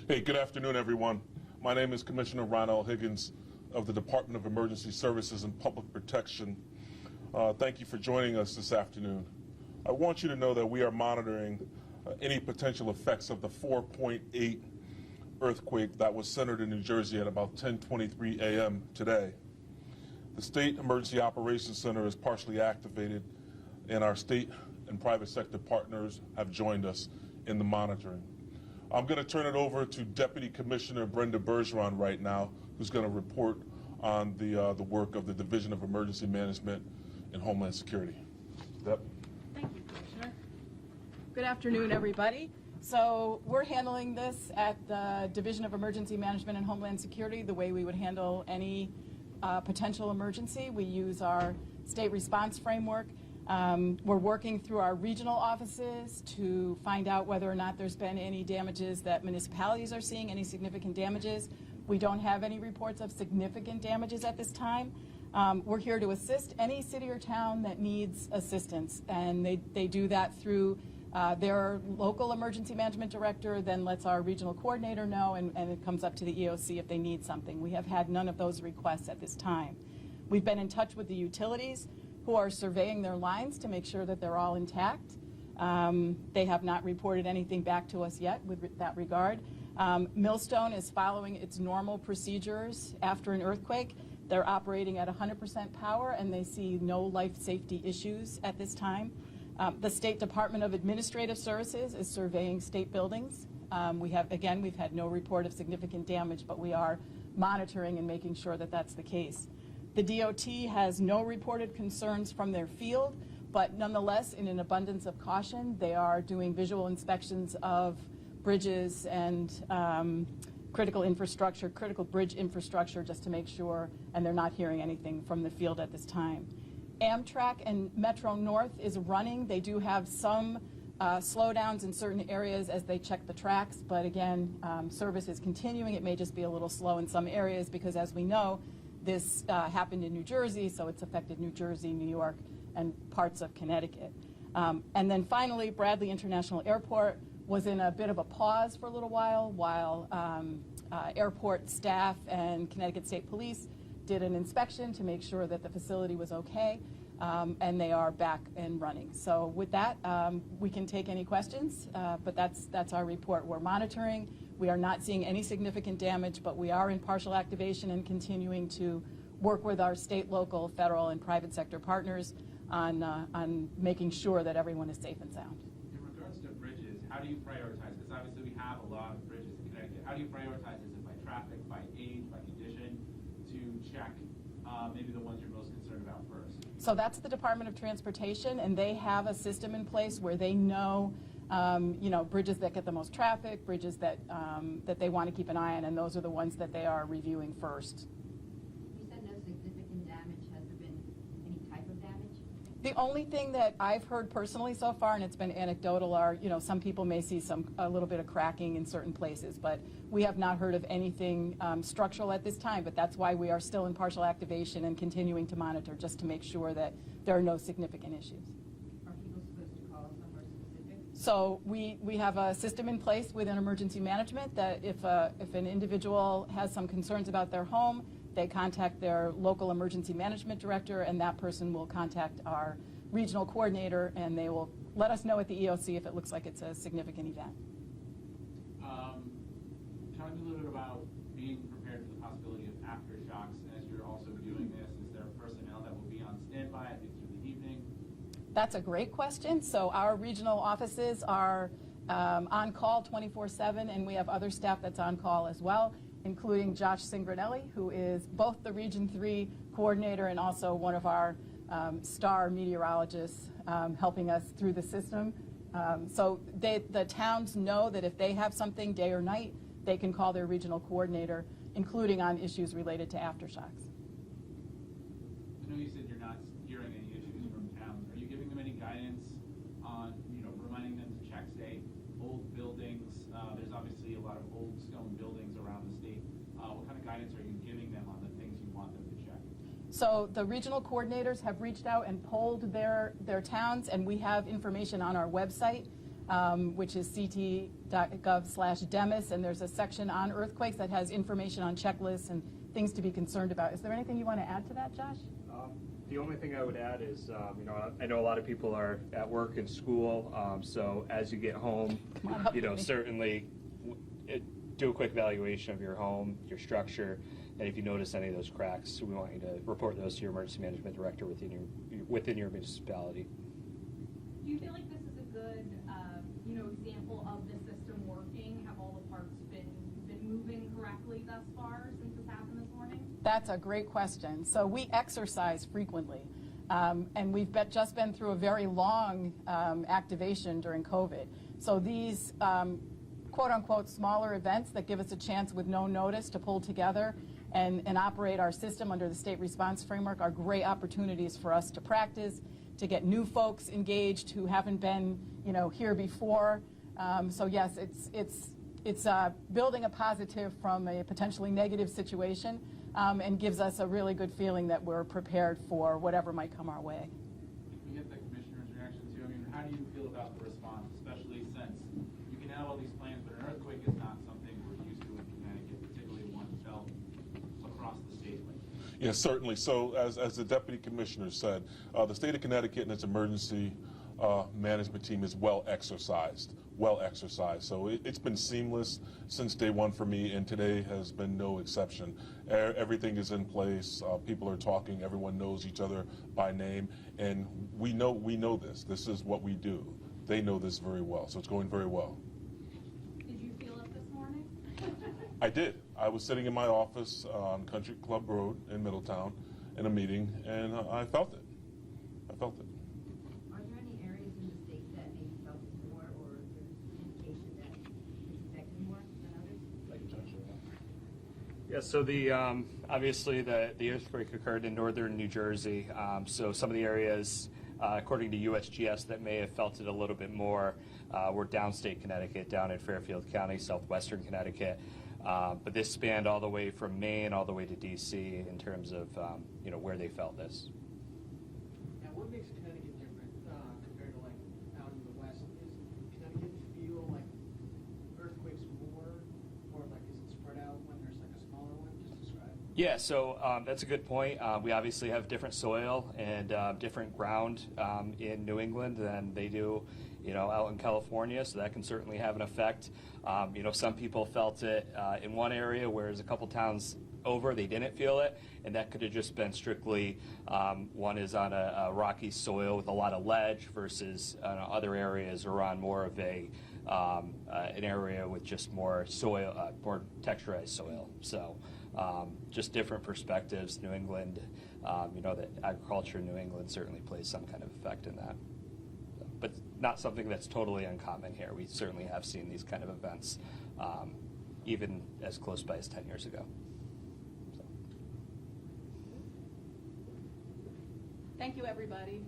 Hey, good afternoon, everyone. My name is Commissioner Ron L. Higgins of the Department of Emergency Services and Public Protection. Thank you for joining us this afternoon. I want you to know that we are monitoring any potential effects of the 4.8 earthquake that was centered in New Jersey at about 10:23 a.m. today. The State Emergency Operations Center is partially activated, and our state and private sector partners have joined us in the monitoring. I'm going to turn it over to Deputy Commissioner Brenda Bergeron right now, who's going to report on the work of the Division of Emergency Management and Homeland Security. Deb? Thank you, Commissioner. Good afternoon, everybody. So we're handling this at the Division of Emergency Management and Homeland Security the way we would handle any potential emergency. We use our state response framework. We're working through our regional offices to find out whether or not there's been any damages that municipalities are seeing, any significant damages. We don't have any reports of significant damages at this time. We're here to assist any city or town that needs assistance, and they do that through their local emergency management director, then lets our regional coordinator know, and it comes up to the EOC if they need something. We have had none of those requests at this time. We've been in touch with the utilities who are surveying their lines to make sure that they're all intact. They have not reported anything back to us yet with that regard. Millstone is following its normal procedures after an earthquake. They're operating at 100% power, and they see no life safety issues at this time. The State Department of Administrative Services is surveying state buildings. We've had no report of significant damage, but we are monitoring and making sure that that's the case. The DOT has no reported concerns from their field, but nonetheless, in an abundance of caution, they are doing visual inspections of bridges and critical bridge infrastructure, just to make sure, and they're not hearing anything from the field at this time. Amtrak and Metro North is running. They do have some slowdowns in certain areas as they check the tracks, but again, service is continuing. It may just be a little slow in some areas because, as we know, this happened in New Jersey, so it's affected New Jersey, New York, and parts of Connecticut. And then finally, Bradley International Airport was in a bit of a pause for a little while airport staff and Connecticut State Police did an inspection to make sure that the facility was okay, and they are back and running. So with that, we can take any questions, but that's our report. We're monitoring. We are not seeing any significant damage, but we are in partial activation and continuing to work with our state, local, federal, and private sector partners on making sure that everyone is safe and sound. In regards to bridges, how do you prioritize? Because obviously we have a lot of bridges in Connecticut. How do you prioritize? Is it by traffic, by age, by condition, to check maybe the ones you're most concerned about first? So that's the Department of Transportation, and they have a system in place where they know bridges that get the most traffic, bridges that they want to keep an eye on, and those are the ones that they are reviewing first. You said no significant damage. Has there been any type of damage? The only thing that I've heard personally so far, and it's been anecdotal, are some people may see a little bit of cracking in certain places, but we have not heard of anything structural at this time. But that's why we are still in partial activation and continuing to monitor, just to make sure that there are no significant issues. Are people supposed to call somewhere specific? So we have a system in place within emergency management that if an individual has some concerns about their home, they contact their local emergency management director, and that person will contact our regional coordinator, and they will let us know at the EOC if it looks like it's a significant event. Tell me a little bit about being prepared for the possibility of aftershocks as you're also doing this. Is there personnel that will be on standby at least through the evening? That's a great question. So our regional offices are on call 24/7, and we have other staff that's on call as well, including Josh Singranelli, who is both the Region 3 coordinator and also one of our star meteorologists helping us through the system. So the towns know that if they have something day or night, they can call their regional coordinator, including on issues related to aftershocks. I know you said you're not hearing any issues from towns. Are you giving them any guidance on, reminding them to check, say, old buildings? There's obviously a lot of old stone buildings around the state. What kind of guidance are you giving them on the things you want them to check? So the regional coordinators have reached out and polled their towns, and we have information on our website which is ct.gov/DEMIS, and there's a section on earthquakes that has information on checklists and things to be concerned about. Is there anything you want to add to that, Josh? The only thing I would add is, I know a lot of people are at work and school, so as you get home, certainly do a quick evaluation of your home, your structure, and if you notice any of those cracks, we want you to report those to your emergency management director within your municipality. Do you feel like this is a good, example of the system working? Have all the parts been moving correctly thus far since this happened this morning? That's a great question. So we exercise frequently, and we've just been through a very long activation during COVID. So these quote-unquote smaller events that give us a chance with no notice to pull together and operate our system under the state response framework are great opportunities for us to practice, to get new folks engaged who haven't been here before. So yes, it's building a positive from a potentially negative situation, and gives us a really good feeling that we're prepared for whatever might come our way. Can we get the commissioner's reaction too? I mean, how do you feel about the response, especially since you can have all these plans, but an earthquake is not something we're used to in Connecticut, particularly one felt across the state. Yes, certainly. So as the deputy commissioner said, the state of Connecticut and its emergency management team is well exercised. So it's been seamless since day one for me, and today has been no exception. Everything is in place. People are talking. Everyone knows each other by name, and we know this. This is what we do. They know this very well, so it's going very well. Did you feel it this morning? I did. I was sitting in my office on Country Club Road in Middletown in a meeting, and I felt it. Are there any areas in the state that maybe felt it more, or there's indication that it's affected more than others? Yeah, so obviously the earthquake occurred in northern New Jersey, so some of the areas, according to USGS, that may have felt it a little bit more were downstate Connecticut, down in Fairfield County, southwestern Connecticut. But this spanned all the way from Maine all the way to D.C. in terms of where they felt this. Now, what makes Connecticut different compared to like out in the West? Is Connecticut feel like earthquakes more, or like is it spread out when there's like a smaller one? Just describe. Yeah, so that's a good point. We obviously have different soil and different ground in New England than they do, out in California, so that can certainly have an effect. Some people felt it in one area, whereas a couple towns over, they didn't feel it, and that could have just been strictly one is on a rocky soil with a lot of ledge versus other areas are on more of an area with just more soil, more texturized soil. So just different perspectives. New England, that agriculture in New England certainly plays some kind of effect in that. But not something that's totally uncommon here. We certainly have seen these kind of events, even as close by as 10 years ago. So. Thank you, everybody.